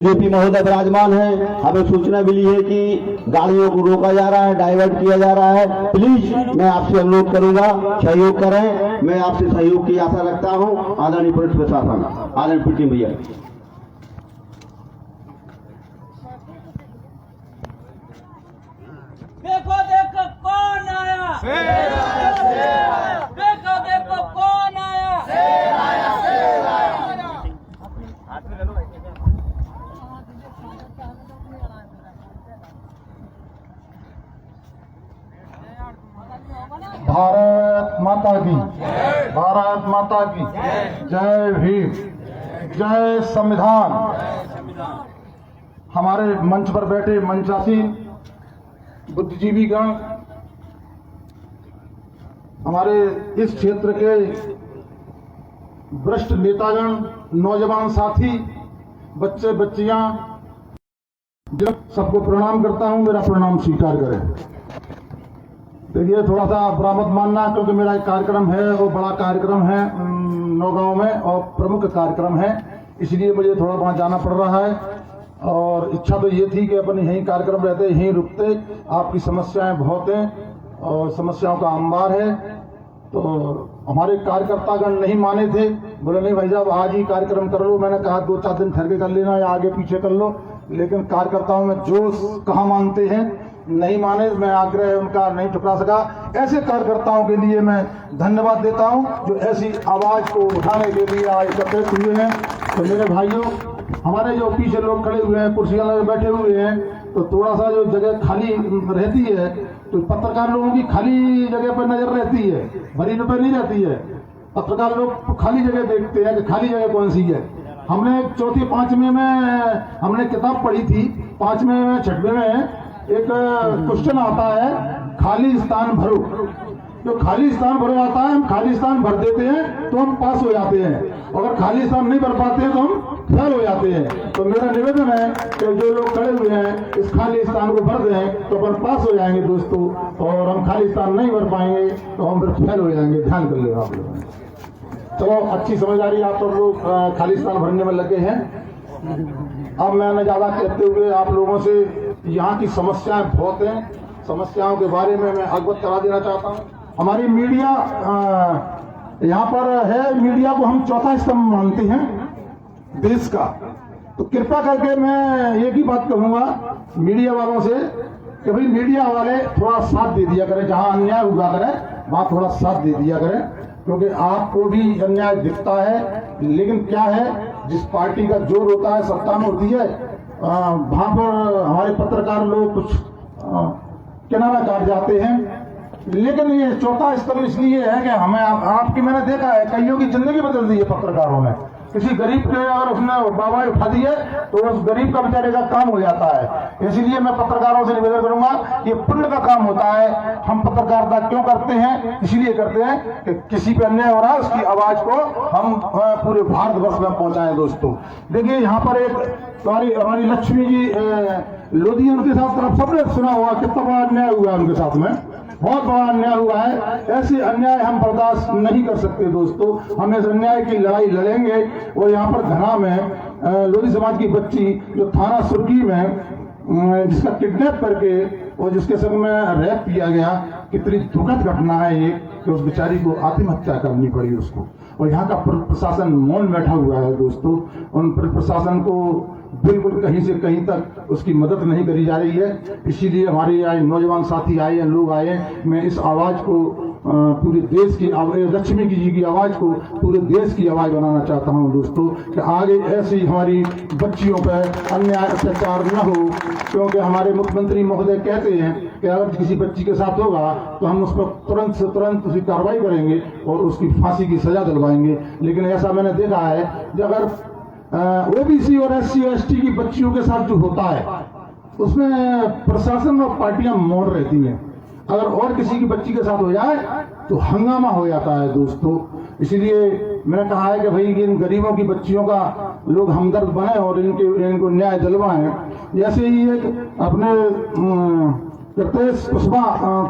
JP महोदय विराजमान है। हमें सूचना मिली है कि गाड़ियों को रोका जा रहा है, डाइवर्ट किया जा रहा है। प्लीज मैं आपसे अनुरोध करूंगा, सहयोग करें। मैं आपसे सहयोग की आशा रखता हूं। आदरणीय पुलिस प्रशासन, आदरणीय पीटी भैया। देखो देखो कौन आया, देखो देखो कौन आया, भारत माता की, भारत माता की जय भीम, जय संविधान। हमारे मंच पर बैठे मंचासीन बुद्धिजीवी गण, हमारे इस क्षेत्र के वरिष्ठ नेतागण, नौजवान साथी, बच्चे बच्चियां, सबको प्रणाम करता हूं। मेरा प्रणाम स्वीकार करें। देखिए, थोड़ा सा बुरा मत मानना, क्योंकि मेरा एक कार्यक्रम है, वो बड़ा कार्यक्रम है नौगांव में और प्रमुख कार्यक्रम है, इसलिए मुझे थोड़ा वहां जाना पड़ रहा है। और इच्छा तो ये थी कि अपन यहीं कार्यक्रम रहते, यहीं रुकते। आपकी समस्याएं बहुत हैं और समस्याओं का अंबार है। तो हमारे कार्यकर्तागण नहीं माने थे, बोले नहीं भाई साहब आज ही कार्यक्रम कर लो। मैंने कहा 2-4 दिन ठहर के कर लेना या आगे पीछे कर लो, लेकिन कार्यकर्ताओं में जोश कहाँ मानते हैं, नहीं माने। मैं आग्रह उनका नहीं ठुकरा सका। ऐसे कार्यकर्ताओं के लिए मैं धन्यवाद देता हूं जो ऐसी आवाज को उठाने के लिए आज एकत्रित हुए हैं। तो मेरे भाइयों, हमारे जो पीछे लोग खड़े हुए हैं, कुर्सियां लगे बैठे हुए हैं, तो थोड़ा सा जो जगह खाली रहती है, तो पत्रकार लोगों की खाली जगह पर नजर रहती है, भरी पर नहीं रहती है। पत्रकार लोग खाली जगह देखते हैं कि खाली जगह कौन सी है। हमने 4वीं 5वीं में हमने किताब पढ़ी थी, 5वीं में 6वीं में एक क्वेश्चन आता है, खाली स्थान भरो। जो खाली स्थान भरो आता है, हम खाली स्थान भर देते हैं तो हम पास हो जाते हैं, अगर खाली स्थान नहीं भर पाते हैं तो हम फेल हो जाते हैं। तो मेरा निवेदन है कि जो लोग खड़े हुए हैं इस खाली स्थान को भर दें तो अपन पास हो जाएंगे दोस्तों, और हम खाली स्थान नहीं भर पाएंगे तो हम फिर फेल हो जाएंगे। ध्यान कर लेगा आप लोग। चलो, अच्छी समझदारी आप सब लोग खाली स्थान भरने में लगे हैं। अब मैं न ज्यादा कहते हुए आप लोगों से यहाँ की समस्याएं बहुत हैं, समस्याओं के बारे में मैं अवगत करा देना चाहता हूँ। हमारी मीडिया यहाँ पर है, मीडिया को हम चौथा स्तंभ मानते हैं देश का। तो कृपया करके मैं एक ही बात कहूंगा मीडिया वालों से कि भाई मीडिया वाले थोड़ा साथ दे दिया करें, जहां अन्याय हुआ करे वहां थोड़ा साथ दे दिया करें, क्योंकि आपको भी अन्याय दिखता है। लेकिन क्या है, जिस पार्टी का जोर होता है, सत्ता में होती है, वहां पर हमारे पत्रकार लोग कुछ किनारा काट जाते हैं। लेकिन ये चौथा स्तर इसलिए है कि हमें आपकी मैंने देखा है कईयों की जिंदगी बदल दी है पत्रकारों ने। किसी गरीब के अगर उसने बाबा उठा दी है तो उस गरीब का बेचारे का काम हो जाता है। इसलिए मैं पत्रकारों से निवेदन करूंगा, ये पुण्य का काम होता है। हम पत्रकारिता क्यों करते हैं? इसलिए करते हैं कि किसी पे अन्याय हो रहा है, उसकी आवाज को हम पूरे भारतवर्ष में पहुंचाएं। दोस्तों देखिए, यहाँ पर एक हमारी लक्ष्मी जी लोधी, उनके साथ सबने सुना होगा कितना बड़ा अन्याय हुआ है उनके साथ में, बहुत बड़ा अन्याय हुआ है। ऐसे अन्याय हम बर्दाश्त नहीं कर सकते दोस्तों। हम इस अन्याय की लड़ाई लड़ेंगे। और यहाँ पर घना में लोधी समाज की बच्ची जो थाना सुर्गी में जिसका किडनैप करके और जिसके संग में रेप किया गया, कितनी दुखद घटना है ये कि उस बेचारी को आत्महत्या करनी पड़ी उसको। और यहाँ का प्रशासन मौन बैठा हुआ है दोस्तों। उन प्रशासन को बिल्कुल कहीं से कहीं तक उसकी मदद नहीं करी जा रही है। इसीलिए हमारे आए नौजवान साथी आए हैं, लोग आए हैं। मैं इस आवाज को पूरे देश की, लक्ष्मी जी की आवाज को पूरे देश की आवाज बनाना चाहता हूं दोस्तों, कि आगे ऐसी हमारी बच्चियों पर अन्याय अत्याचार न हो। क्योंकि हमारे मुख्यमंत्री महोदय कहते हैं कि अगर किसी बच्ची के साथ होगा तो हम उस पर तुरंत से तुरंत उसकी कार्रवाई करेंगे और उसकी फांसी की सजा दिलवाएंगे। लेकिन ऐसा मैंने देखा है कि अगर ओबीसी और SC और ST की बच्चियों के साथ जो होता है उसमें प्रशासन और पार्टियां मौन रहती हैं। अगर और किसी की बच्ची के साथ हो जाए तो हंगामा हो जाता है दोस्तों। इसलिए मैंने कहा है कि भाई इन गरीबों की बच्चियों का लोग हमदर्द बने और इनको न्याय दिलवाएं। जैसे ही एक अपने कृतेश कुशवा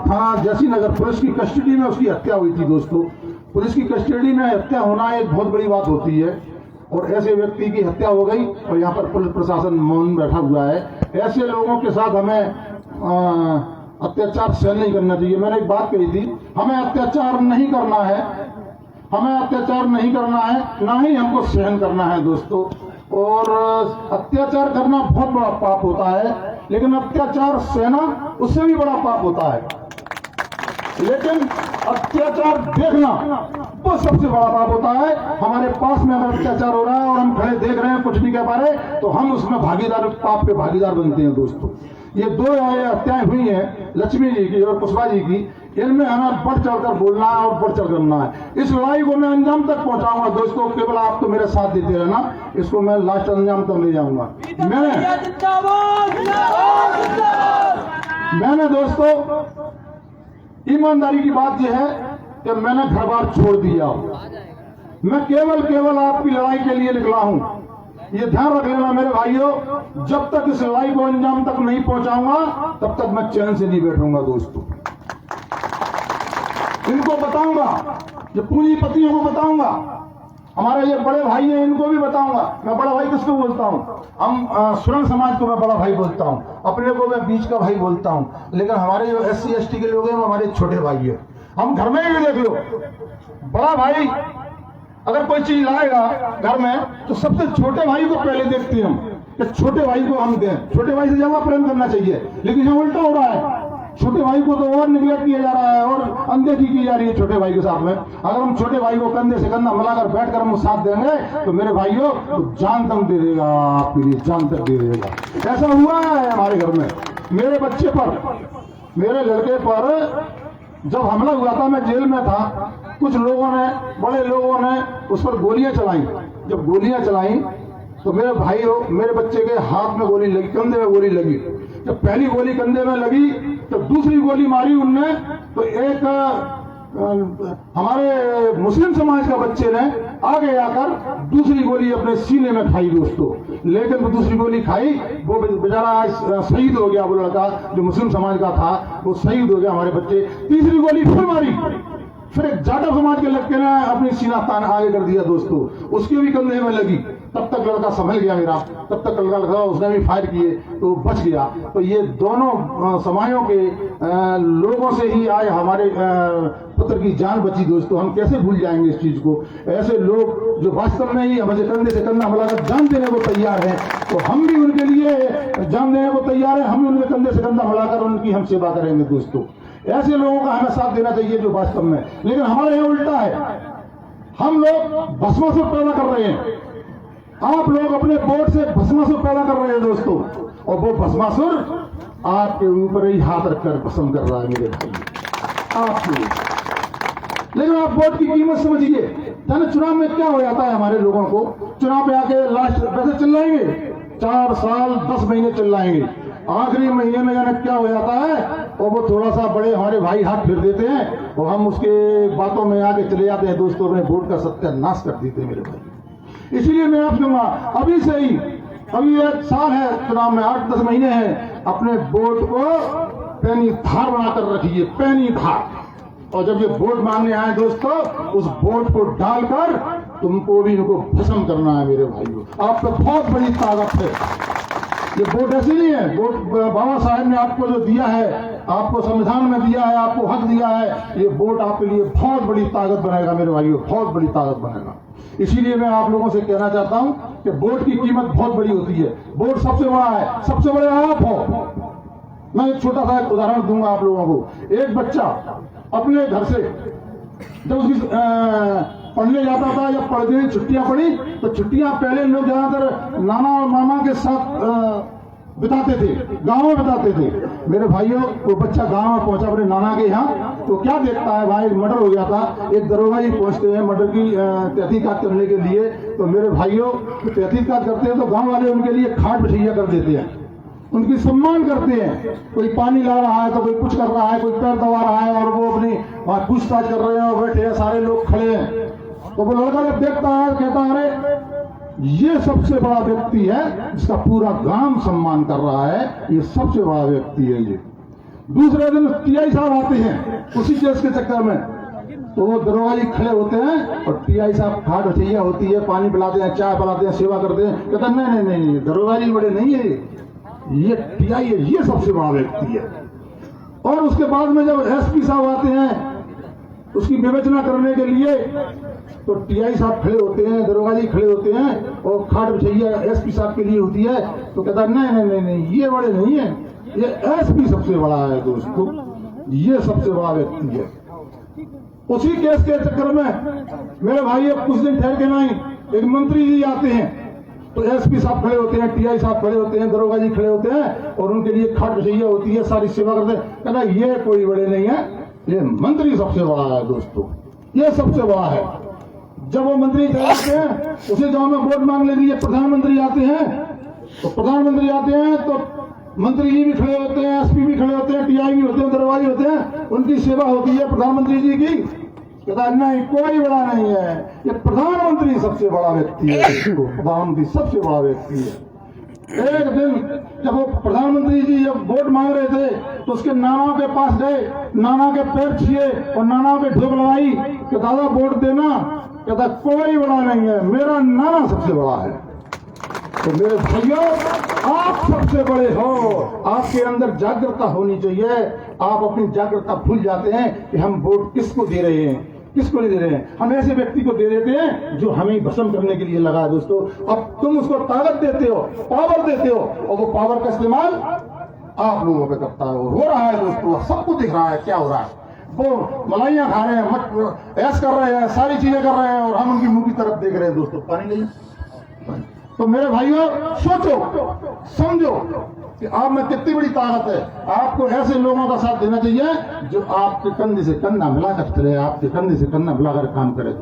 थाना जैसी नगर पुलिस की कस्टडी में उसकी हत्या हुई थी दोस्तों। पुलिस की कस्टडी में हत्या होना एक बहुत बड़ी बात होती है। और ऐसे व्यक्ति की हत्या हो गई और यहाँ पर पुलिस प्रशासन मौन बैठा हुआ है। ऐसे लोगों के साथ हमें अत्याचार सहन नहीं करना चाहिए। मैंने एक बात कही थी, हमें अत्याचार नहीं करना है, हमें अत्याचार नहीं करना है, ना ही हमको सहन करना है दोस्तों। और अत्याचार करना बहुत बड़ा पाप होता है, लेकिन अत्याचार सहना उससे भी बड़ा पाप होता है। लेकिन अत्याचार देखना वो सबसे बड़ा पाप होता है। हमारे पास में अगर अत्याचार हो रहा है और हम खड़े देख रहे हैं, कुछ नहीं कह पा रहे, तो हम उसमें भागीदार, पाप के भागीदार बनते हैं दोस्तों। ये दो हत्याएं हुई हैं, लक्ष्मी जी की और पुष्पा जी की, इनमें हमें बढ़ चढ़कर बोलना है और बढ़ चढ़ करना है। इस लड़ाई को मैं अंजाम तक पहुंचाऊंगा दोस्तों, केवल आप तो मेरे साथ देते रहना, इसको मैं लास्ट अंजाम तक ले जाऊंगा। मैंने दोस्तों ईमानदारी की बात यह है कि मैंने घर बार छोड़ दिया, मैं केवल आपकी लड़ाई के लिए निकला हूं। ये ध्यान रख लेना मेरे भाइयों, जब तक इस लड़ाई को अंजाम तक नहीं पहुंचाऊंगा तब तक मैं चैन से नहीं बैठूंगा दोस्तों। इनको बताऊंगा, ये पूंजीपतियों को बताऊंगा, हमारे ये बड़े भाई हैं इनको भी बताऊंगा। मैं बड़ा भाई किसको बोलता हूं? हम सुरंग समाज को मैं बड़ा भाई बोलता हूं, अपने को मैं बीच का भाई बोलता हूं, लेकिन हमारे जो SC ST के लोग हैं वो हमारे छोटे भाई है। हम घर में ही देख लो, बड़ा भाई अगर कोई चीज लाएगा घर में तो सबसे छोटे भाई को पहले देखते हैं हम कि छोटे भाई को हम दें। छोटे भाई से ज्यादा प्रेम करना चाहिए, लेकिन यहाँ उल्टा हो रहा है। छोटे भाई को तो और निगलेक्ट किया जा रहा है और अनदेखी की जा रही है छोटे भाई के साथ में। अगर हम छोटे भाई को कंधे से कंधा मिलाकर बैठकर हम साथ देंगे तो मेरे भाइयों तो जान तक दे देगा, आपके लिए जान तक दे देगा। ऐसा हुआ है हमारे घर में, मेरे बच्चे पर, मेरे लड़के पर जब हमला हुआ था, मैं जेल में था, कुछ लोगों ने, बड़े लोगों ने उस पर गोलियां चलाई। जब गोलियां चलाई तो मेरे भाई, मेरे बच्चे के हाथ में गोली लगी, कंधे में गोली लगी। जब पहली गोली कंधे में लगी तो दूसरी गोली मारी उनने, तो एक हमारे मुस्लिम समाज का बच्चे ने आगे आकर दूसरी गोली अपने सीने में खाई दोस्तों। लेकिन वो दूसरी गोली खाई, वो बेचारा शहीद हो गया, वो लड़का जो मुस्लिम समाज का था वो शहीद हो गया हमारे बच्चे। तीसरी गोली फिर मारी, फिर एक जाटव समाज के लड़के ने अपनी सीना तान आगे कर दिया दोस्तों, उसके भी कंधे में लगी। तब तक लड़का संभल गया मेरा, तब तक लड़का उसने भी फायर किए तो बच गया। तो ये दोनों समाजों के लोगों से ही आज हमारे पुत्र की जान बची दोस्तों। हम कैसे भूल जाएंगे इस चीज को? ऐसे लोग जो वास्तव में ही हमें कंधे से कंधा मिलाकर जान देने को तैयार है, तो हम भी उनके लिए जान देने को तैयार है, हम भी उनके कंधे से कंधा मिलाकर उनकी हम सेवा करेंगे दोस्तों। ऐसे लोगों का हमें साथ देना चाहिए जो वास्तव में, लेकिन हमारे यहाँ उल्टा है, हम लोग भस्मासुर पैदा कर रहे हैं। आप लोग अपने वोट से भस्मासुर पैदा कर रहे हैं दोस्तों, और वो भस्मासुर आपके ऊपर ही हाथ रखकर भस्म कर रहा है मेरे भाई आपके। लेकिन आप वोट की कीमत समझिए, जाने चुनाव में क्या हो जाता है हमारे लोगों को। चुनाव पे आके लास्ट पैसे चिल्लाएंगे, 4 साल 10 महीने चिल्लाएंगे, आखिरी महीने में जाने क्या हो जाता है, और वो थोड़ा सा बड़े हमारे भाई हाथ फिर देते हैं और हम उसके बातों में आके चले जाते हैं दोस्तों, अपने वोट का सत्यानाश कर देते हैं मेरे भाई। इसीलिए मैं आप कहूंगा, अभी से ही, अभी 1 साल है चुनाव में, 8-10 महीने हैं, अपने वोट को पैनी धार बनाकर रखिए, पैनी धार। और जब ये वोट मांगने आए दोस्तों, उस वोट को डालकर तुमको भी इनको भस्म करना है मेरे भाइयों। आप तो बहुत बड़ी ताकत है, ये वोट ऐसी नहीं है। वोट बाबा साहब ने आपको जो दिया है, आपको संविधान में दिया है, आपको हक दिया है, ये वोट आपके लिए बहुत बड़ी ताकत बनेगा मेरे भाइयों, बहुत बड़ी ताकत बनेगा। इसीलिए मैं आप लोगों से कहना चाहता हूं कि वोट की कीमत बहुत बड़ी होती है। वोट सबसे बड़ा है, सबसे बड़े आप हो। मैं एक छोटा सा उदाहरण दूंगा आप लोगों को। एक बच्चा अपने घर से जब उसकी पढ़ने जाता था, या पढ़ने छुट्टियां पड़ी, तो छुट्टियां पहले लोग ज्यादातर नाना और मामा के साथ बिताते थे, गांव में बिताते थे मेरे भाइयों। वो बच्चा गांव में पहुंचा अपने नाना के यहाँ, तो क्या देखता है भाई, मर्डर हो गया था, एक दरोगा जी पहुंचते हैं मर्डर की तहकीकात करने के लिए। तो मेरे भाइयों तहकीकात करते हैं तो गांव वाले उनके लिए खाट बिछैया कर देते हैं, उनकी सम्मान करते हैं। कोई पानी ला रहा है तो कोई कुछ कर रहा है, कोई पैर दबा रहा है, और वो अपनी वहां पूछताछ कर रहे हैं और बैठे हैं, सारे लोग खड़े हैं। तो वो लड़का जब देखता है कहता है, अरे ये सबसे बड़ा व्यक्ति है जिसका पूरा गांव सम्मान कर रहा है, ये सबसे बड़ा व्यक्ति है ये। दूसरे दिन TI साहब आते हैं उसी केस के चक्कर में, तो वो दरोगा जी खड़े होते हैं और टीआई साहब खाट रचैया होती है, पानी पिलाते हैं, चाय पिलाते हैं, सेवा करते हैं, कहता नहीं, दरोगा जी बड़े नहीं है, ये टीआई है, ये सबसे बड़ा व्यक्ति है। और उसके बाद में जब एसपी साहब आते हैं उसकी विवेचना करने के लिए, तो टीआई साहब खड़े होते हैं, दरोगा जी खड़े होते हैं और खाट रचैया एसपी साहब के लिए होती है, तो कहता नहीं, ये बड़े नहीं है, ये एसपी सबसे बड़ा है दोस्तों, ये सबसे बड़ा व्यक्ति है। उसी केस के चक्कर में मेरे भाई अब कुछ दिन ठहर के नहीं, एक मंत्री जी आते हैं, तो एसपी साहब खड़े होते हैं, टीआई साहब खड़े होते हैं, दरोगा जी खड़े होते हैं और उनके लिए खाट रचैया होती है, सारी सेवा करते हैं। कहना ये कोई बड़े नहीं है, ये मंत्री सबसे बड़ा है दोस्तों, ये सबसे बड़ा है। जब वो मंत्री जाते हैं उसी गांव में वोट मांगने के लिए प्रधानमंत्री आते हैं, तो प्रधानमंत्री आते हैं तो मंत्री जी भी खड़े होते हैं, एसपी भी खड़े होते हैं, टीआई भी होते हैं, दरोगा भी होते हैं, उनकी सेवा होती है प्रधानमंत्री जी की। कहता नहीं, कोई बड़ा नहीं है, ये प्रधानमंत्री सबसे बड़ा व्यक्ति है, प्रधानमंत्री सबसे बड़ा व्यक्ति है। एक दिन जब वो प्रधानमंत्री जी जब वोट मांग रहे थे तो उसके नाना के पास गए, नाना के पैर छुए और नाना पे ढोक लगाई कि दादा वोट देना। कहता कोई बड़ा नहीं है, मेरा नाना सबसे बड़ा है। तो मेरे भाइयों, आप सबसे बड़े हो, आपके अंदर जागरूकता होनी चाहिए। आप अपनी जागरूकता भूल जाते हैं कि हम वोट किसको दे रहे हैं, किसको नहीं दे रहे हैं। हम ऐसे व्यक्ति को दे देते हैं जो हमें भस्म करने के लिए लगा है दोस्तों। अब तुम उसको ताकत देते हो, पावर देते हो, और वो पावर का इस्तेमाल आप लोगों पे करता है। हो रहा है दोस्तों, सबको दिख रहा है क्या हो रहा है। वो मलाइयां खा रहे हैं, मत ऐस कर रहे हैं, सारी चीजें कर रहे हैं और हम उनकी मुंह की तरफ देख रहे हैं दोस्तों। पानी नहीं। तो मेरे भाइयों, सोचो, समझो कि आप में कितनी बड़ी ताकत है। आपको ऐसे लोगों का साथ देना चाहिए जो आपके कंधे से कंधा मिलाकर चले, आपके कंधे से कंधा मिलाकर काम करे।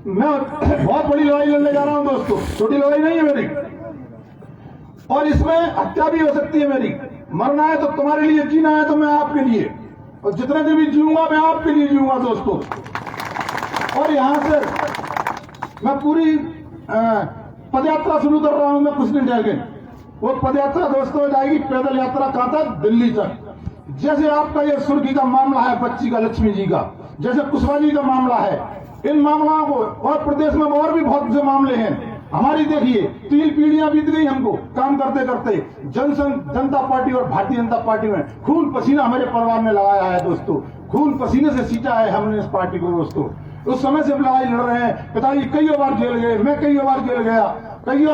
मैं बहुत बड़ी लड़ाई लड़ने जा रहा हूं दोस्तों, छोटी लड़ाई नहीं है मेरी, और इसमें हत्या भी हो सकती है मेरी। मरना है तो तुम्हारे लिए, जीना है तो मैं आपके लिए, और जितने दिन भी जीऊंगा मैं आपके लिए जीऊंगा दोस्तों। और यहां से मैं पूरी पदयात्रा शुरू कर रहा हूं, मैं कुछ दिन जाएंगे। वो पदयात्रा दोस्तों जाएगी पैदल यात्रा कहां तक, दिल्ली तक। जैसे आपका ये सुर्खी का मामला है, बच्ची का, लक्ष्मी जी का, जैसे कुशवाहा जी का मामला है, इन मामलों को और प्रदेश में और भी बहुत से मामले हैं। हमारी देखिए 3 पीढ़ियां बीत गई हमको काम करते करते। जनता पार्टी और भारतीय जनता पार्टी में खून पसीना हमारे परिवार ने लगाया है दोस्तों, खून पसीने से सींचा है हमने इस पार्टी को दोस्तों। उस समय से लड़ाई लड़ रहे हैं, पिताजी कई बार जेल गए, मैं कई बार जेल गया, कई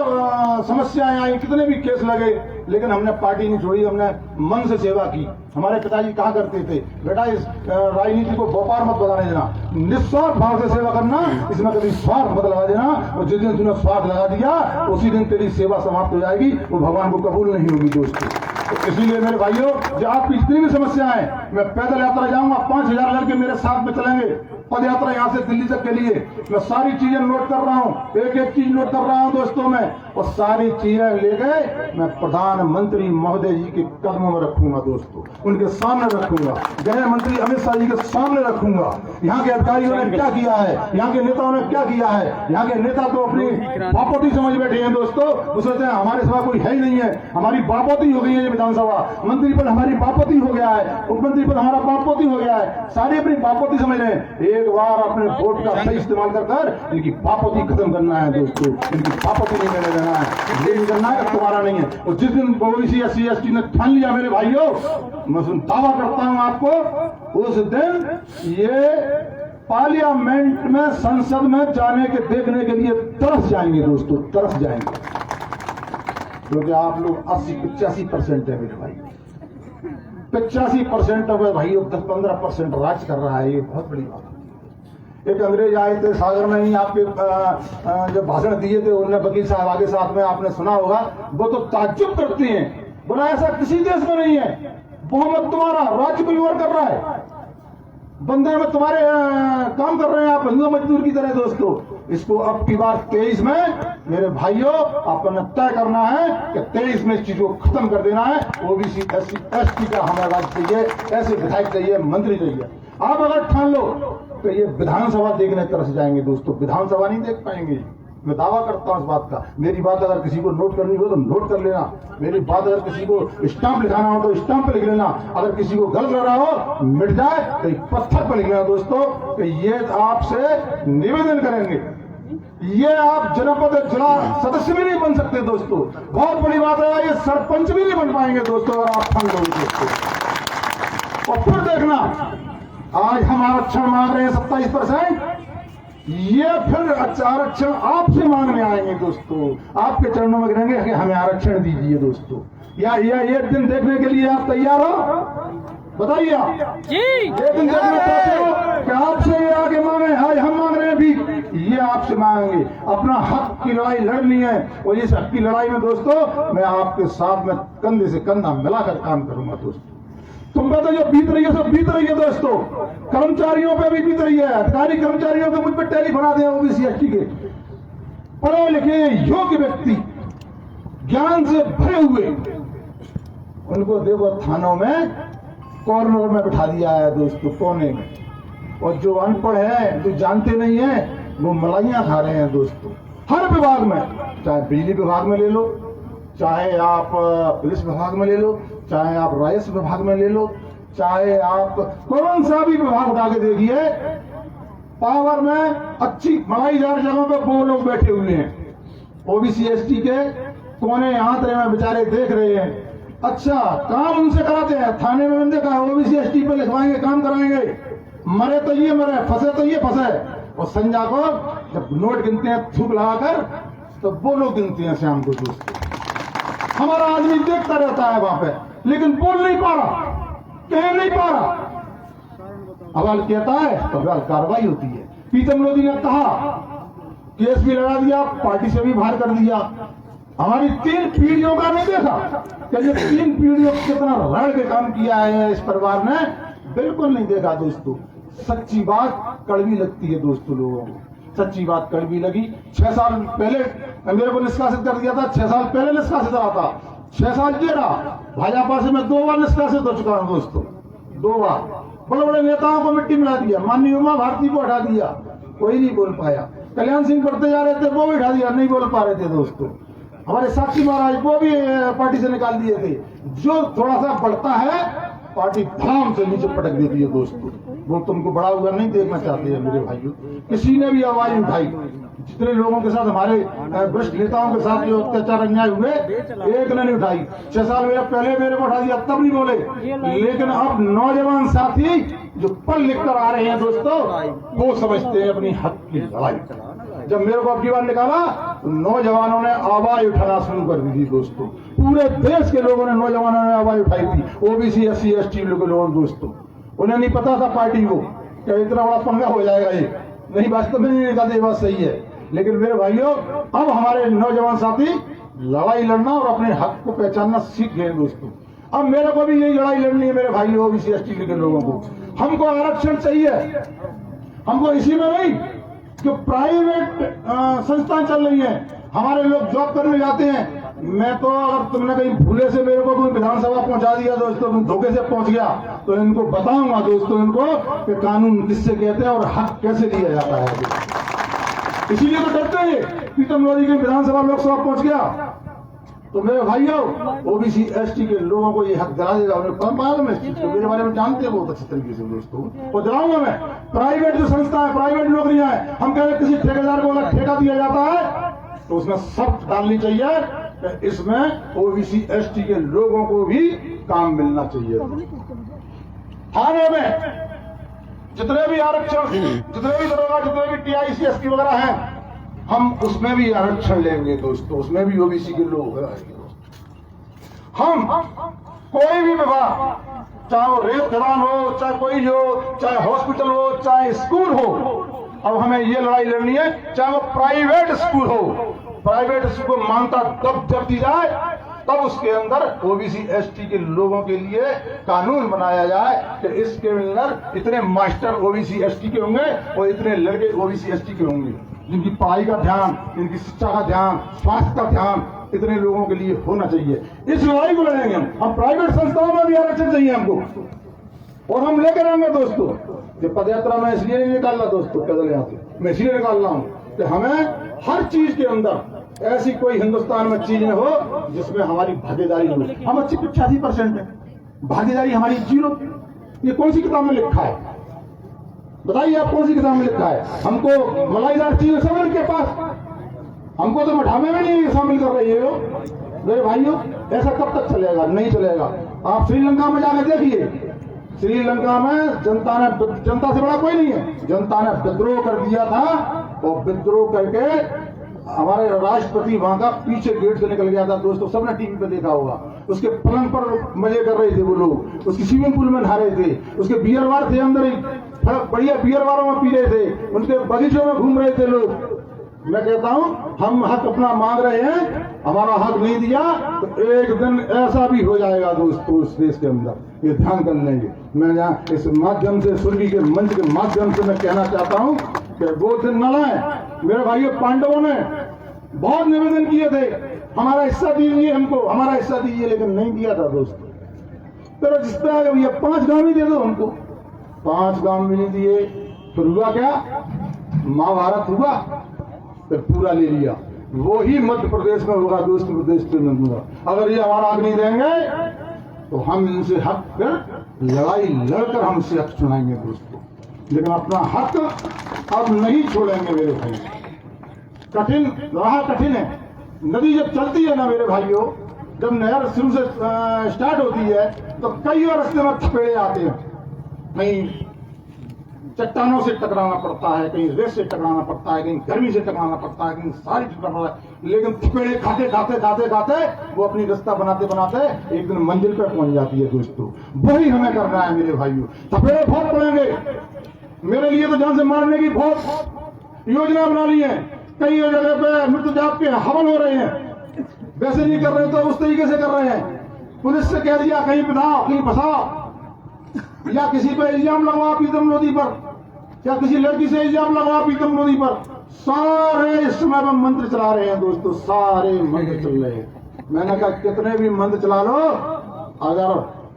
समस्याएं आई, कितने भी केस लगे, लेकिन हमने पार्टी नहीं छोड़ी, हमने मन से सेवा की। हमारे पिताजी कहा करते थे, बेटा इस राजनीति को व्यापार मत बनाने देना, निस्वार्थ भाव से सेवा करना, इसमें कभी स्वार्थ मत लगा देना, और जिस दिन तूने स्वार्थ लगा दिया उसी दिन तेरी सेवा समाप्त हो जाएगी, वो भगवान को कबूल नहीं होगी दोस्तों। तो इसीलिए मेरे भाइयों, जो आपकी जितनी भी समस्याएं, मैं पैदल यात्रा जाऊंगा, 5000 लड़के मेरे साथ में चलेंगे पद यात्रा यहां से दिल्ली तक के लिए। मैं सारी चीजें नोट कर रहा हूं, एक एक चीज नोट कर रहा हूं दोस्तों मैं, और सारी चीजें ले गए मैं प्रधानमंत्री महोदय जी के कदमों में रखूंगा दोस्तों, उनके सामने रखूंगा, गृह मंत्री अमित शाह जी के सामने रखूंगा। यहाँ के अधिकारियों ने क्या किया है, यहाँ के नेताओं ने क्या किया है। यहाँ के नेता तो अपनी बापोती समझ बैठे हैं दोस्तों, वो सोचते हैं हमारे सिवा कोई है ही नहीं है, हमारी बापोती हो गई है ये विधानसभा, मंत्री पद हमारी बापोती हो गया है, उपमंत्री पद हमारा बापोती हो गया है, सारे अपनी बापोती समझ रहे हैं। एक बार अपने वोट का सही इस्तेमाल कर इनकी बापोती खत्म करना है दोस्तों, इनकी बापोती नहीं करने देना है, ये नहीं करना है, तुम्हारा नहीं है। और जिस दिन ओबीसी SC ST ने ठान लिया मेरे भाइयों, मैं दावा करता हूं आपको, उस दिन ये पार्लियामेंट में, संसद में जाने के देखने के लिए तरस जाएंगे दोस्तों, तरस जाएंगे, क्योंकि आप लोग 80-85% है मेरे भाई, 85% है भाई, 10-15% राज कर रहा है, ये बहुत बड़ी बात है। एक अंग्रेज आए थे सागर में ही, आपके जब भाषण दिए थे उन्होंने, वकील साहब आगे साथ में, आपने सुना होगा, वो तो ताज्जुब करते हैं, बोला ऐसा किसी देश में नहीं है, बहुमत तुम्हारा, राज्य कोई और कर रहा है, बंदे में तुम्हारे काम कर रहे हैं आप हिंदू मजदूर की तरह दोस्तों। इसको अब की बार 23 में मेरे भाइयों आपको तय करना है कि 23 में इस चीज को खत्म कर देना है। ओबीसी SC ST का हमारा राज्य चाहिए, ऐसे विधायक चाहिए, मंत्री चाहिए। आप अगर ठान लो तो ये विधानसभा देखने तरस जाएंगे दोस्तों, विधानसभा नहीं देख पाएंगे, मैं दावा करता हूं इस बात का। मेरी बात अगर किसी को नोट करनी हो तो नोट कर लेना, मेरी बात अगर किसी को स्टाम्प लिखाना हो तो स्टाम्प पे लिख लेना, अगर किसी को गलत लग रहा हो मिट जाए तो एक पत्थर पर लिख लेना दोस्तों कि ये आपसे निवेदन करेंगे। ये आप जनपद जिला सदस्य भी नहीं बन सकते दोस्तों, बहुत बड़ी बात है, ये सरपंच भी नहीं बन पाएंगे दोस्तों अगर आप फंड हो दोस्तों। और फिर देखना, आज हम आरक्षण मांग रहे हैं 27%, ये फिर आरक्षण आपसे मांगने आएंगे दोस्तों, आपके चरणों में गिरेंगे कि हमें आरक्षण दीजिए दोस्तों। या ये दिन देखने के लिए आप तैयार हो? बताइए आप ये दिन देखना चाहते हो कि आपसे ये आगे मांगे? आज हम मांग रहे हैं भी, ये आपसे मांगेंगे। अपना हक की लड़ाई लड़नी है और इस हक की लड़ाई में दोस्तों मैं आपके साथ में कंधे से कंधा मिलाकर काम करूंगा दोस्तों। तुम कहते जो बीत रही है सब बीत रही है दोस्तों, कर्मचारियों पे भी बीत रही है, अधिकारी कर्मचारियों को मुझ पर टैली बना दिया ओबीसी एसटी के। पढ़े लिखे योग्य व्यक्ति ज्ञान से भरे हुए, उनको देखो थानों में कॉर्नर में बिठा दिया है दोस्तों, कोने में। और जो अनपढ़ है, जो जानते नहीं है, वो मलाइयां खा रहे हैं दोस्तों। हर विभाग में, चाहे बिजली विभाग में ले लो, चाहे आप पुलिस विभाग में ले लो, चाहे आप राजस्व विभाग में ले लो, चाहे आप कौन सा भी विभाग उठा के देखिए, पावर में अच्छी मलाई जा रही जगहों पर वो लोग बैठे हुए हैं। ओबीसी एसटी के कोने आंतरे में बेचारे देख रहे हैं। अच्छा, काम उनसे कराते हैं, थाने में बंदे का ओबीसी एसटी पे लिखवाएंगे, काम कराएंगे। मरे तो ये मरे, फंसे तो ये फंसे। और संजा को जब नोट गिनते हैं थूक लगाकर, तो वो लोग गिनते हैं शाम को दोस्तों। हमारा आदमी देखता रहता है वहां पे, लेकिन बोल नहीं पा रहा, कह नहीं पा रहा। अवाल कहता है तो अवाल कार्रवाई होती है। प्रीतम लोधी ने कहा, केस भी लड़ा दिया, पार्टी से भी बाहर कर दिया। हमारी 3 पीढ़ियों का नहीं देखा कि ये 3 पीढ़ियों कितना लड़ के काम किया है इस परिवार ने, बिल्कुल नहीं देखा दोस्तों। सच्ची बात कड़वी लगती है दोस्तों लोगों को, सच्ची बात कड़वी लगी। 6 साल पहले मेरे को निष्कासित कर दिया था, 6 साल पहले निष्कासित रहा था, 6 साल ये रहा। भाजपा से मैं 2 बार निष्कासित हो चुका हूं दोस्तों, 2 बार। बड़े बड़े नेताओं को मिट्टी मिला दिया, माननीय उमा भारती को हटा दिया, कोई नहीं बोल पाया। कल्याण सिंह बढ़ते जा रहे थे, वो भी हटा दिया, नहीं बोल पा रहे थे दोस्तों। हमारे साक्षी महाराज वो भी पार्टी से निकाल दिए थे। जो थोड़ा सा बढ़ता है पार्टी धाम से नीचे पटक देती है दोस्तों। वो तुमको बड़ा हुआ नहीं देखना चाहते हैं मेरे भाइयों। किसी ने भी आवाज उठाई, जितने लोगों के साथ, हमारे वरिष्ठ नेताओं के साथ जो अत्याचार अन्याय हुए, एक ने नहीं उठाई। 6 साल पहले मेरे को उठा दिया, तब नहीं बोले। लेकिन अब नौजवान साथी जो पढ़ लिख कर आ रहे हैं दोस्तों, वो समझते हैं अपनी हक की लड़ाई। जब मेरे को अपनी बार निकाला तो नौजवानों ने आवाज उठाना शुरू कर दी थी दोस्तों। पूरे देश के लोगों ने, नौजवानों ने आवाज उठाई थी। ओबीसी एससी एसटी के लोग दोस्तों, उन्हें नहीं पता था पार्टी को कि इतना बड़ा पंगा हो जाएगा। ये नहीं, वास्तव में नहीं निकालते, बात सही है। लेकिन मेरे भाइयों, अब हमारे नौजवान साथी लड़ाई लड़ना और अपने हक को पहचानना सीख गए दोस्तों। अब मेरे को भी यही लड़ाई लड़नी है मेरे भाइयों, ओबीसी एसटी के लोगों को। हमको आरक्षण चाहिए, हमको इसी में नहीं, जो प्राइवेट संस्थाएं चल रही हैं, हमारे लोग जॉब करने जाते हैं। मैं तो, अगर तुमने कहीं भूले से मेरे को कोई विधानसभा पहुंचा दिया दोस्तों, तुम धोखे से पहुंच गया, तो इनको बताऊंगा दोस्तों इनको कि कानून किससे कहते हैं और हक कैसे लिया जाता है। इसीलिए तो डरते हैं। प्रीतम लोधी के विधानसभा लोकसभा पहुंच गया तो मेरे भाइयों, ओबीसी एसटी के लोगों को ये हक दिला देगा। उन्हें कौन मालूम है इस चीज को, मेरे बारे में जानते हैं बहुत अच्छी तरीके से दोस्तों। और दिलाऊंगा मैं। प्राइवेट जो संस्था है, प्राइवेट नौकरियां हैं, हम कह रहे किसी ठेकेदार को अगर ठेका दिया जाता है तो उसमें शर्त डालनी चाहिए कि इसमें ओबीसी एसटी के लोगों को भी काम मिलना चाहिए। थाने में जितने भी आरक्षण, जितने भी दरोगा, जितने भी टीआईसी एसटी वगैरह हैं, हम उसमें भी आरक्षण लेंगे दोस्तों, उसमें भी ओबीसी के लोग हैं। हम कोई भी विभाग, चाहे वो रेत खदान हो, चाहे कोई हो, चाहे हॉस्पिटल हो, चाहे स्कूल हो, अब हमें ये लड़ाई लड़नी है। चाहे वो प्राइवेट स्कूल हो, प्राइवेट स्कूल को मान्यता तब जब दी जाए, तब उसके अंदर ओबीसी एसटी के लोगों के लिए कानून बनाया जाए कि इसके अंदर इतने मास्टर ओबीसी एसटी के होंगे और इतने लड़के ओबीसी एसटी के होंगे, जिनकी पढ़ाई का ध्यान, जिनकी शिक्षा का ध्यान, स्वास्थ्य का ध्यान इतने लोगों के लिए होना चाहिए। इस लड़ाई को लड़ेंगे हम। प्राइवेट संस्थाओं में भी आरक्षण चाहिए हमको, और हम लेकर आएंगे दोस्तों। ये पदयात्रा में इसलिए नहीं निकाल रहा दोस्तों, पैदल यात्रा मैं इसलिए निकाल रहा हूं कि हमें हर चीज के अंदर ऐसी कोई हिंदुस्तान में चीज न हो जिसमें हमारी भागीदारी न हो। हम 85% है, भागीदारी हमारी 0। ये कौन सी किताब में लिखा है? बताइए आप, कौन सी किताब में लिखा है? हमको मलाईदार चीज सब इनके पास, हमको तो मठामे में नहीं शामिल कर रही है वो। मेरे भाइयों, ऐसा कब तक चलेगा? नहीं चलेगा। आप श्रीलंका में जाकर देखिए, श्रीलंका में जनता से बड़ा कोई नहीं है। जनता ने विद्रोह कर दिया था और विद्रोह करके हमारे राष्ट्रपति वहां का पीछे गेट से निकल गया था। दोस्तों, सबने टीवी पे देखा होगा। उसके पलंग पर मजे कर रहे थे वो लोग, उसकी स्विमिंग पूल में नहा रहे थे, उसके बियर बार थे अंदर ही, बढ़िया बियर बारों में पी रहे थे, उनके बगीचों में घूम रहे थे लोग। मैं कहता हूं, हम हक अपना मांग रहे हैं, हमारा हक नहीं दिया तो एक दिन ऐसा भी हो जाएगा दोस्तों इस देश के अंदर। ये ध्यान कर लेंगे। मैं यहाँ इस माध्यम से, सुरभि के मंच के माध्यम से मैं कहना चाहता हूं कि वो दिन न लाएं। मेरे भाइयों, पांडवों ने बहुत निवेदन किए थे, हमारा हिस्सा दीजिए, हमको हमारा हिस्सा दीजिए, लेकिन नहीं दिया था दोस्तों। तो जिस पे आगे भैया 5 गांव ही दे दो हमको, 5 गांव भी नहीं दिए। फिर हुआ क्या? महाभारत हुआ, फिर पूरा ले लिया। वो ही मध्य प्रदेश में होगा दोस्तों, प्रदेश में होगा। अगर ये हमारा हक नहीं देंगे तो हम इनसे हक फिर लड़ाई लड़कर हमसे हक चुनाएंगे दोस्तों। लेकिन अपना हक अब नहीं छोड़ेंगे मेरे भाई। कठिन रहा, कठिन है। नदी जब चलती है ना मेरे भाइयों, जब नहर शुरू से स्टार्ट होती है तो कई बार रास्ते में थपेड़े आते हैं। कहीं चट्टानों से टकराना पड़ता है, कहीं रेत से टकराना पड़ता है, कहीं गर्मी से टकराना पड़ता है, कहीं सारी टकराना पड़ता है। लेकिन थपेड़े खाते खाते खाते खाते वो अपनी रास्ता बनाते बनाते एक दिन मंजिल पर पहुंच जाती है दोस्तों। वही हमें करना है मेरे भाइयों। थपेड़े बहुत पड़ेंगे, मेरे लिए तो जान से मारने की बहुत योजना बना ली है। कई जगह पे मृत्यु जाप के हवन हो रहे हैं, वैसे नहीं कर रहे तो उस तरीके से कर रहे हैं। पुलिस से कह दिया कहीं बिठाओ, कहीं फंसाओ, या किसी पे इल्जाम लगवा प्रीतम लोधी पर, या किसी लड़की से इल्जाम लगवा प्रीतम लोधी पर। सारे इस समय में मंत्र चला रहे हैं दोस्तों, सारे मंत्र चल रहे हैं। मैंने कहा कितने भी मंत्र चला लो, अगर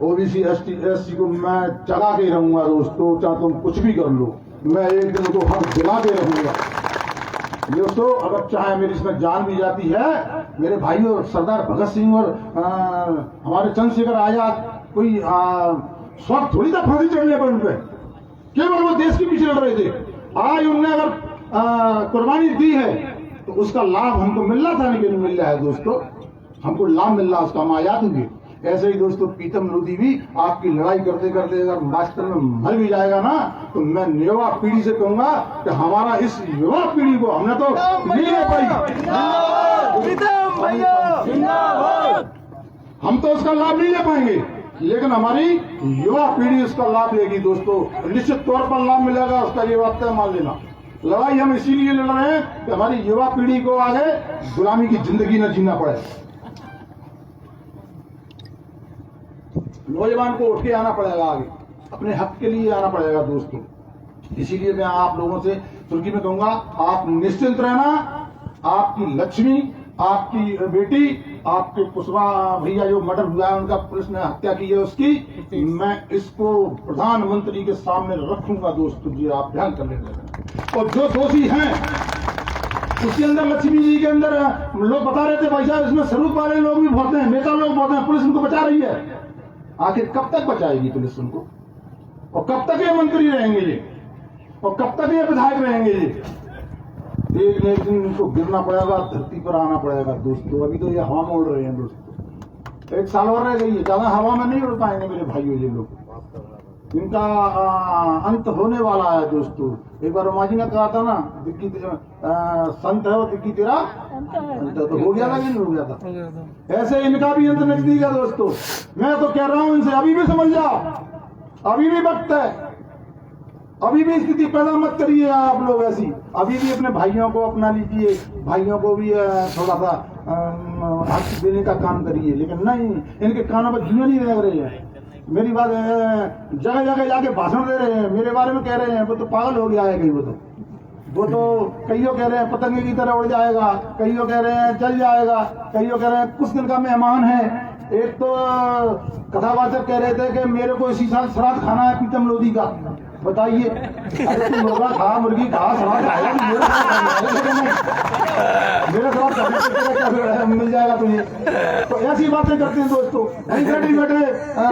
ओबीसी एसटी एससी को मैं जगा के रहूंगा दोस्तों, चाहे तुम कुछ भी कर लो, मैं एक दिन उनको हक दिला के रहूंगा दोस्तों। अगर चाहे मेरी इसमें जान भी जाती है, मेरे भाइयों सरदार भगत सिंह और हमारे चंद्रशेखर आजाद कोई शौक थोड़ी था फांसी चढ़ने पर उन पे, केवल वो देश के पीछे लड़ रहे थे। आज उनने अगर कुर्बानी दी है तो उसका लाभ हमको मिल रहा था, नहीं मिल रहा है दोस्तों, हमको लाभ मिल रहा है उसका, हम आजाद होंगे। ऐसे ही दोस्तों प्रीतम लोधी भी आपकी लड़ाई करते करते अगर वास्तव में मर भी जाएगा ना, तो मैं युवा पीढ़ी से कहूंगा कि हमारा इस युवा पीढ़ी को हमने तो नहीं ले पाई, हम तो उसका लाभ नहीं ले पाएंगे, लेकिन हमारी युवा पीढ़ी उसका लाभ लेगी दोस्तों। निश्चित तौर पर लाभ मिलेगा उसका, ये बात तय मान लेना। लड़ाई हम इसीलिए लड़ रहे हैं कि हमारी युवा पीढ़ी को आगे गुलामी की जिंदगी न जीना पड़े। नौजवान को उठ के आना पड़ेगा, आगे अपने हक के लिए आना पड़ेगा दोस्तों। इसीलिए मैं आप लोगों से सुर्खी में कहूंगा, आप निश्चिंत रहना। आपकी लक्ष्मी, आपकी बेटी, आपके कुशवा भैया जो मर्डर हुआ है, उनका पुलिस ने हत्या की है उसकी, मैं इसको प्रधानमंत्री के सामने रखूंगा दोस्तों जी, आप ध्यान कर लेना। और जो दोषी हैं उसके अंदर, लक्ष्मी जी के अंदर लोग बता रहे थे भाई साहब इसमें स्वरूप वाले लोग भी बहुत हैं, नेता लोग बहुत हैं, पुलिस उनको बचा रही है। आखिर कब तक बचाएगी पुलिस उनको? और कब तक ये मंत्री रहेंगे ये, और कब तक ये विधायक रहेंगे ये? एक न एक दिन इनको गिरना पड़ेगा, धरती पर आना पड़ेगा दोस्तों। अभी तो ये हवा में उड़ रहे हैं दोस्तों, 1 साल और रह गई है, ज्यादा हवा में नहीं उड़ पाएंगे मेरे भाइयों ये लोग। इनका अंत होने वाला है दोस्तों। एक बार उमा जी ने कहा था ना, दिक्की संत है वो दिक्की तेरा अंत, तो हो गया था कि नहीं हो गया था? ऐसे इनका भी अंत नजदीक है दोस्तों। मैं तो कह रहा हूं इनसे अभी भी समझ जाओ, अभी भी वक्त है, अभी भी स्थिति पैदा मत करिए आप लोग ऐसी। अभी भी अपने भाइयों को अपना लीजिए, भाइयों को भी थोड़ा सा हक देने का काम करिए। लेकिन नहीं, इनके कानों पर जूए नहीं लग रहे हैं। मेरी बात जगह जगह जाके भाषण दे रहे हैं, मेरे बारे में कह रहे हैं वो तो पागल हो गया है कहीं, वो तो कईयों कह रहे हैं पतंगे की तरह उड़ जाएगा, कईयों कह रहे हैं जल जाएगा, कईयों कह रहे हैं कुछ दिन का मेहमान है। एक तो कथावाचक कह रहे थे कि मेरे को इसी साल श्राद्ध खाना है प्रीतम लोधी का, बताइए, अरे तुम मुर्गा खा, मुर्गी खा, सलाद खाएगा, मेरे खिलाफ मिल जाएगा तुझे। तो ऐसी बातें करते हैं दोस्तों। नहीं बैठे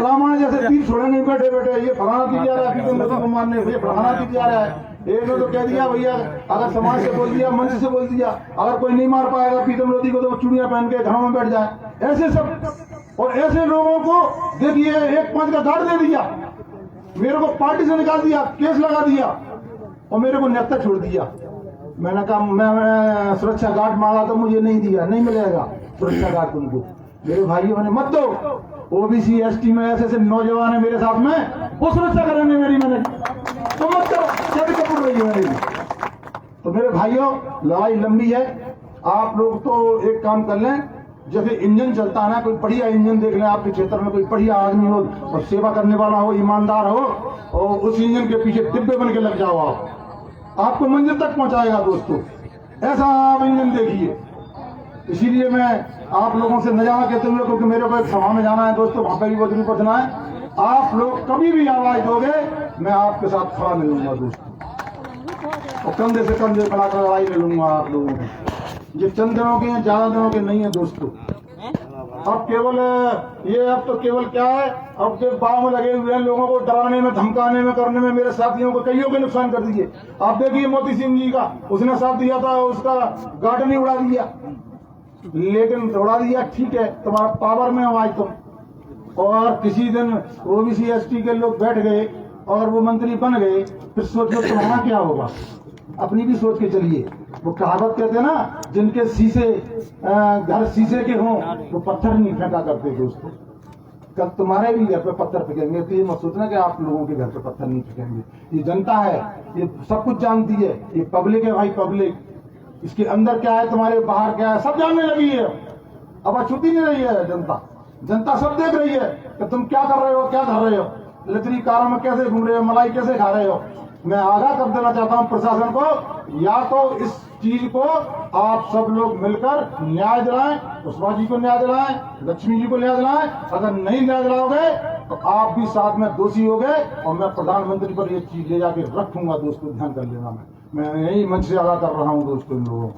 रामायण जैसे तीर छोड़े नहीं बैठे बैठे ये फलाना की जा रहा है, तुम नदी को मारने, ये फलाना की जा रहा है। एक ने तो कह दिया भैया, अगर समाज से बोल दिया, मंच से बोल दिया, अगर कोई नहीं मार पाएगा पीतम नदी को तो वो चूड़ियां पहन के घरों में बैठ जाए। ऐसे सब और ऐसे लोगों को देखिए 1-5 का दाड़ दे दिया, मेरे को पार्टी से निकाल दिया, केस लगा दिया और मेरे को नेता छोड़ दिया। मैंने कहा मैं सुरक्षा गार्ड मांगा तो मुझे नहीं दिया, नहीं मिलेगा सुरक्षा गार्ड तुमको। मेरे भाइयों ने मत दो, ओबीसी एसटी में ऐसे ऐसे नौजवान है मेरे साथ में, वो सुरक्षा करेंगे मेरी, मैंने तो मत करो, क्या दिक्कत पड़ रही है मेरी। तो मेरे भाइयों लड़ाई लंबी है, आप लोग तो एक काम कर लें, जैसे इंजन चलता है ना, कोई बढ़िया इंजन देख लें आपके क्षेत्र में, कोई बढ़िया आदमी हो और सेवा करने वाला हो, ईमानदार हो, और उस इंजन के पीछे डिब्बे बन के लग जाओ, आपको मंजिल तक पहुंचाएगा दोस्तों। ऐसा आप इंजन देखिए। इसीलिए मैं आप लोगों से नजारा कहते हुए, क्योंकि मेरे को एक सभा में जाना है दोस्तों, वहां पर भी वजन पहुंचना है, आप लोग कभी भी आवाज दोगे मैं आपके साथ खड़ा मिलूंगा दोस्तों, और कंधे से कंधे बढ़ाकर लड़ाई ले लूंगा आप लोगों को। ये चंद दिनों के हैं, ज्यादा दिनों के नहीं है दोस्तों। अब केवल ये, अब तो केवल क्या है, अब के बाव में लगे हुए हैं लोगों को डराने में, धमकाने में, करने में। मेरे साथियों को कईयों के नुकसान कर दिए। आप देखिए मोती सिंह जी का, उसने साथ दिया था, उसका गार्डन ही उड़ा दिया, लेकिन उड़ा दिया ठीक है, तुम्हारा पावर में हो आज तुम। और किसी दिन ओबीसी एसटी के लोग बैठ गए और वो मंत्री बन गए, फिर सोच लो तुम्हारा क्या होगा। अपनी भी सोच के चलिए। वो कहावत कहते हैं ना, जिनके शीशे घर शीशे के हों वो पत्थर नहीं फेंका करते दोस्तों। कल तुम्हारे भी घर पे पत्थर फेंकेंगे, तो ये मत सोचना कि आप लोगों के घर पे पत्थर नहीं फेंकेंगे। ये जनता है, ये सब कुछ जानती है, ये पब्लिक है भाई, पब्लिक। इसके अंदर क्या है, तुम्हारे बाहर क्या है, सब जानने लगी है। अब अछूती नहीं रही है जनता, जनता सब देख रही है कि तुम क्या कर रहे हो, क्या कर रहे हो, लतरी कारों में कैसे घूम रहे हो, मलाई कैसे खा रहे हो। मैं आगाह कर देना चाहता हूं प्रशासन को, या तो इस चीज को आप सब लोग मिलकर न्याय दिलाएं, पुष्पा जी को न्याय दिलाएं, लक्ष्मी जी को न्याय दिलाएं। अगर नहीं न्याय दिलाओगे तो आप भी साथ में दोषी हो गए, और मैं प्रधानमंत्री पर ये चीज ले जाके रखूंगा दोस्तों, ध्यान कर लेना। मैं यही मंच से आगाह कर रहा हूं दोस्तों। इन लोगों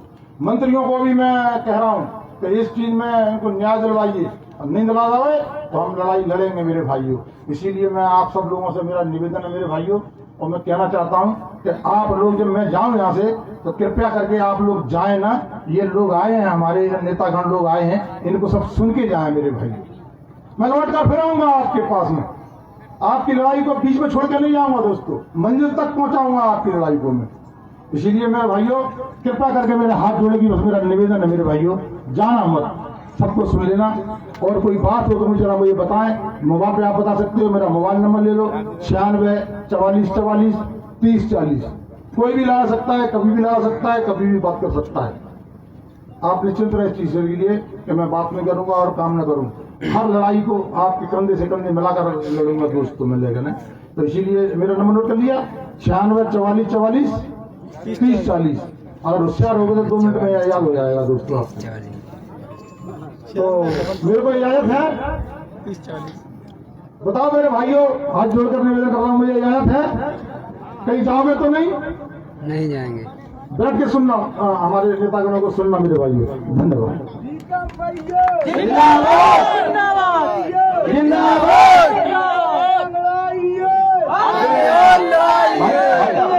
मंत्रियों को भी मैं कह रहा हूं कि इस चीज में इनको न्याय दिलवाइए, नहीं दिला जाए तो हम लड़ाई लड़ेंगे मेरे भाइयों। इसीलिए मैं आप सब लोगों से मेरा निवेदन है मेरे भाइयों, और मैं कहना चाहता हूं कि आप लोग जब मैं जाऊं यहाँ से तो कृपया करके आप लोग जाएं ना। ये लोग आए हैं, हमारे नेतागण लोग आए हैं, इनको सब सुन के जाएं मेरे भाई। मैं लौट कर फिर आऊंगा आपके पास में, आपकी लड़ाई को बीच में छोड़ के नहीं जाऊंगा दोस्तों, मंजिल तक पहुंचाऊंगा आपकी लड़ाई को मैं। इसीलिए मेरे भाइयों कृपया करके मेरे हाथ जोड़ेगी, बस मेरा निवेदन है मेरे भाइयों, जाना मत, सबको सुन लेना। और कोई बात हो तो मुझे जरा मुझे बताएं, मोबाइल पे आप बता सकते हो, मेरा मोबाइल नंबर ले लो 96 44 44 30 40। कोई भी लगा सकता है, कभी भी लगा सकता है, कभी भी बात कर सकता है। आप निश्चिंत रहे इस चीज के लिए कि मैं बात नहीं करूंगा और काम न करूं। हर लड़ाई को आपके कंधे से कंधे मिलाकर लड़ूंगा दोस्तों, मैं लेकर। तो इसीलिए मेरा नंबर नोट कर लिया 96 44 44 30 40। अगर होशियार हो गए तो 2 मिनट में याद हो जाएगा दोस्तों आपको। तो मेरे को इजाजत है 30 40। बताओ मेरे भाइयों, हाथ जोड़कर निवेदन कर रहा हूं, मुझे इजाजत है? कहीं जाओगे तो नहीं? नहीं जाएंगे। बैठ के सुनना, हमारे नेतागणों को सुनना मेरे भाइयों। धन्यवाद।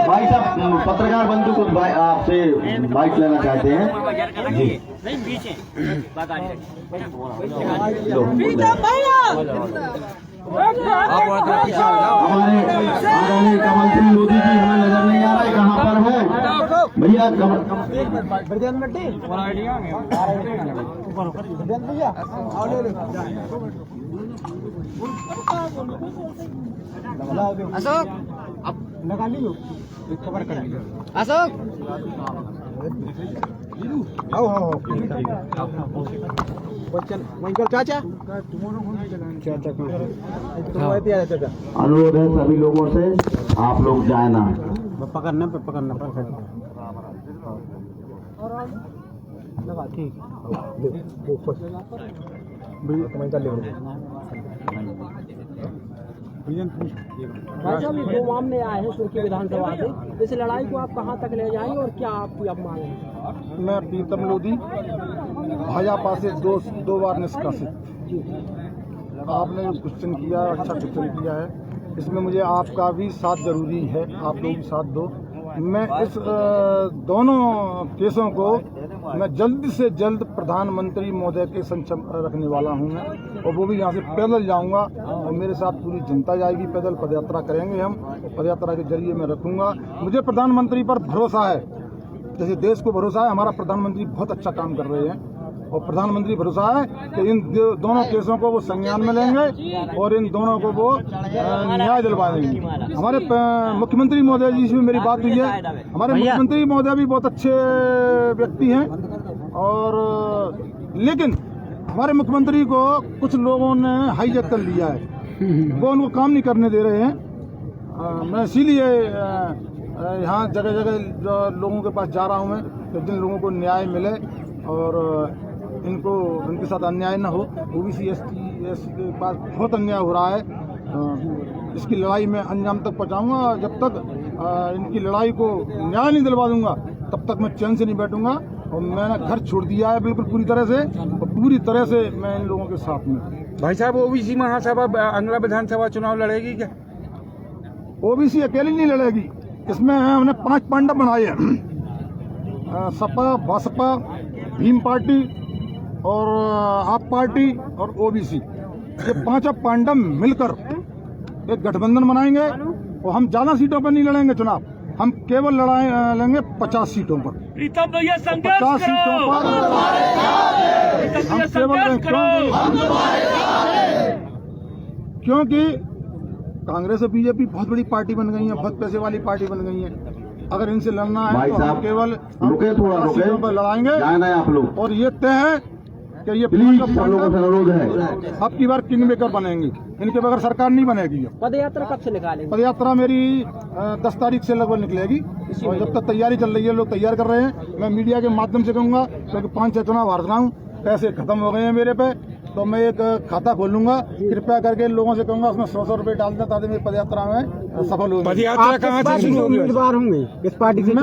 भाई साहब पत्रकार बंधु को आपसे बाइक लेना चाहते हैं जी। हमारे आदरणीय कमल सिंह मोदी जी हमें नजर नहीं आ रहा है, कहाँ पर है भैया? अशोक लगा लियो, कवर कर लियो। अशोक आओ बच्चन वहीं कर चाचा अनुरोध है सभी लोगों से, आप लोग जाए ना, पकड़ना लगा ठीक वहीं कर ले। भाई साहब, ये 2 मामले आए हैं सुर्खी विधानसभा से, इस लड़ाई को आप कहां तक ले जाएंगे और क्या आपकी अब मांग है? मैं प्रीतम लोधी भाजपा से दो बार निष्कासित। आपने जो क्वेश्चन किया, अच्छा क्वेश्चन किया है। इसमें मुझे आपका भी साथ जरूरी है, आप लोग भी साथ दो। मैं इस दोनों केसों को मैं जल्द से जल्द प्रधानमंत्री महोदय के समक्ष रखने वाला हूं मैं, और वो भी यहाँ से पैदल जाऊंगा और मेरे साथ पूरी जनता जाएगी, पैदल पदयात्रा करेंगे हम, और पदयात्रा के जरिए मैं रखूंगा। मुझे प्रधानमंत्री पर भरोसा है, जैसे देश को भरोसा है, हमारा प्रधानमंत्री बहुत अच्छा काम कर रहे हैं, और प्रधानमंत्री भरोसा है कि इन दोनों केसों को वो संज्ञान में लेंगे और इन दोनों को वो न्याय दिलवा देंगे। हमारे मुख्यमंत्री महोदय जी से भी मेरी बात हुई है। हमारे मुख्यमंत्री महोदय भी बहुत अच्छे व्यक्ति हैं, और लेकिन हमारे मुख्यमंत्री को कुछ लोगों ने हाईजैक कर लिया है, वो उनको काम नहीं करने दे रहे हैं। मैं इसीलिए यहाँ जगह जगह लोगों के पास जा रहा हूँ मैं, कि जिन लोगों को न्याय मिले और इनके साथ अन्याय न हो। ओबीसी एसटी के पास बहुत अन्याय हो रहा है, इसकी लड़ाई में अंजाम तक पहुंचाऊंगा। जब तक इनकी लड़ाई को न्याय नहीं दिलवा दूंगा तब तक मैं चैन से नहीं बैठूंगा, और मैंने घर छोड़ दिया है बिल्कुल पूरी तरह से, और पूरी तरह से मैं इन लोगों के साथ में। भाई साहब, ओबीसी महासभा अगला विधानसभा चुनाव लड़ेगी क्या? ओबीसी अकेली नहीं लड़ेगी, इसमें हमने 5 पांडव बनाए हैं, सपा, बसपा, भीम पार्टी और आप पार्टी और ओबीसी, ये 5 पांडव मिलकर एक गठबंधन बनाएंगे, और हम ज्यादा सीटों पर नहीं लड़ेंगे चुनाव, हम केवल लड़ाई लेंगे 50 सीटों पर। प्रीतम भैया संघर्ष 50 सीटों पर हम केवल, क्योंकि कांग्रेस और बीजेपी बहुत बड़ी पार्टी बन गई है, बहुत पैसे वाली पार्टी बन गई है। अगर इनसे लड़ना है भाई तो हम साहब, केवल रुके, थोड़ा रुके, सीटों पर लड़ाएंगे, जाना है आप लोग, और ये तय है कि ये प्लीज सब लोगों से अनुरोध है। अब की बार किंग मेकर बनेंगे, इनके बगैर सरकार नहीं बनेगी। पदयात्रा कब से निकालेंगे? पदयात्रा मेरी 10 तारीख से लगभग निकलेगी, और जब तक तैयारी चल रही है, लोग तैयार कर रहे हैं। मैं मीडिया के माध्यम से कहूंगा, क्योंकि 5-6 चुनाव हार रहा हूँ, पैसे खत्म हो गए हैं मेरे पे, तो मैं एक खाता खोल लूंगा। कृपया करके लोगों से कहूंगा उसमें 100 रुपए डाल दें, ताकि मेरी पदयात्रा में सफल हो। पदयात्रा कहाँ से शुरू होगी? उम्मीदवार होंगे इस पार्टी से? मैं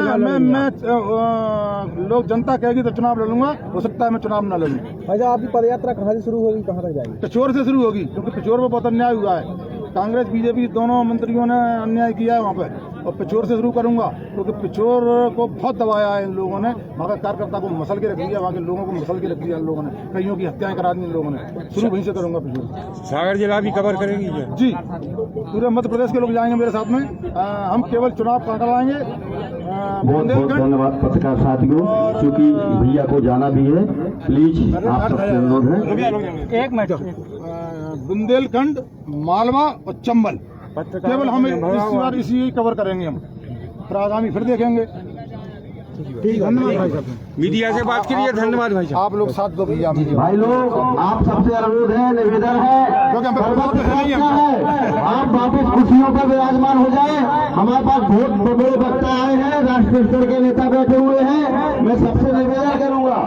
लोग जनता कहेगी तो चुनाव लड़ूंगा, हो सकता है मैं चुनाव न लड़ूं। भाई साहब, आपकी पदयात्रा कहाँ से शुरू होगी, कहाँ तक जाएगी? पिछोर से शुरू होगी, क्योंकि पिछोर में बहुत अन्याय हुआ है। कांग्रेस बीजेपी दोनों मंत्रियों ने अन्याय किया है वहाँ पे, और पिछोर से शुरू करूंगा, क्योंकि पिछोर को बहुत दबाया है इन लोगों ने, वहाँ के कार्यकर्ता को मसल के रख दिया, वहाँ के लोगों को मसल के रख दिया इन लोगों ने, कईयों की हत्याएं करा दी इन लोगों ने। शुरू वहीं से करूंगा पिछोर। सागर जिला भी कवर करेंगी क्या? जी, पूरे मध्य प्रदेश के लोग जाएंगे मेरे साथ में। हम केवल चुनाव करवाएंगे। बहुत बहुत धन्यवाद पत्रकार साथियों, क्योंकि भैया को जाना भी है, प्लीज आप सबसे अनुरोध है। एक मिनट, बुंदेलखंड, मालवा और चंबल, केवल हम इस बार इसी कवर करेंगे हम, फिर आगामी फिर देखेंगे। धन्यवाद भाई साहब, मीडिया से बात के लिए धन्यवाद भाई साहब। आप लोग साथ दो भैया। भाई लोग, आप सबसे अनुरोध है, निवेदन है, आप वापस कुर्सियों पर विराजमान हो जाए। हमारे पास बहुत बड़े वक्ता आए हैं, राष्ट्रीय स्तर के नेता बैठे हुए हैं, मैं सबसे निवेदन करूंगा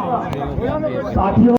साथियों।